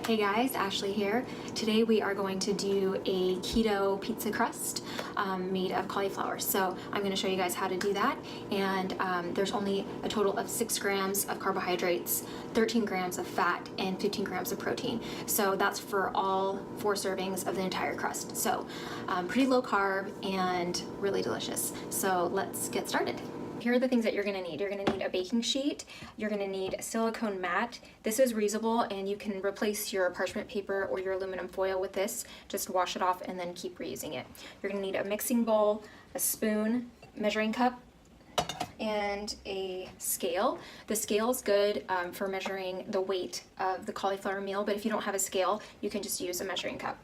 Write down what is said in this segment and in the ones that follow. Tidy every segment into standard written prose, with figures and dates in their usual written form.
Hey guys, Ashley here. Today we are going to do a keto pizza crust made of cauliflower. So I'm going to show you guys how to do that. And there's only a total of 6 grams of carbohydrates, 13 grams of fat, and 15 grams of protein. So that's for all 4 servings of the entire crust. So pretty low carb and really delicious. So let's get started. Here are the things that you're gonna need. You're gonna need a baking sheet. You're gonna need a silicone mat. This is reusable and you can replace your parchment paper or your aluminum foil with this. Just wash it off and then keep reusing it. You're gonna need a mixing bowl, a spoon, measuring cup, and a scale. The scale is good for measuring the weight of the cauliflower meal, but if you don't have a scale, you can just use a measuring cup.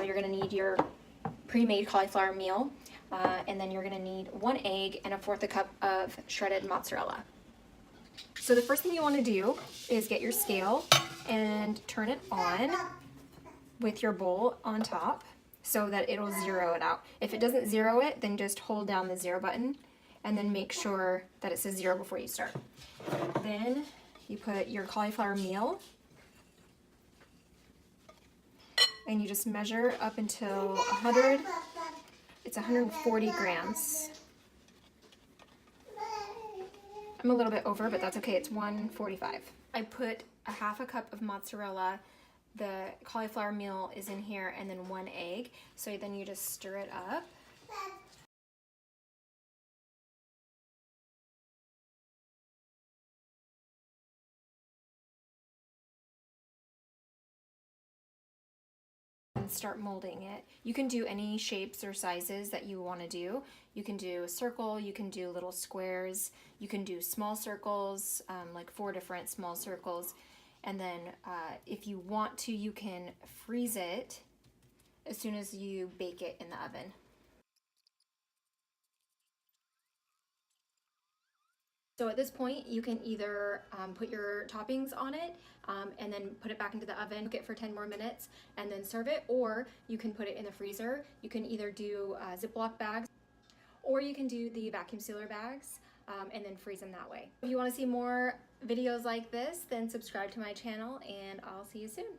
You're gonna need your pre-made cauliflower meal. And then you're gonna need 1 egg and 1/4 cup of shredded mozzarella. So the first thing you wanna do is get your scale and turn it on with your bowl on top so that it'll zero it out. If it doesn't zero it, then just hold down the 0 button and then make sure that it says 0 before you start. Then you put your cauliflower meal and you just measure up until 100. It's 140 grams. I'm a little bit over, but that's okay. It's 145. I put a 1/2 cup of mozzarella. The cauliflower meal is in here, and then 1 egg. So then you just stir it up. And start molding it. You can do any shapes or sizes that you want to do. You can do a circle, you can do little squares, you can do small circles, like 4 different small circles. And then if you want to, you can freeze it as soon as you bake it in the oven. So at this point, you can either put your toppings on it and then put it back into the oven, cook it for 10 more minutes, and then serve it, or you can put it in the freezer. You can either do Ziploc bags, or you can do the vacuum sealer bags and then freeze them that way. If you want to see more videos like this, then subscribe to my channel, and I'll see you soon.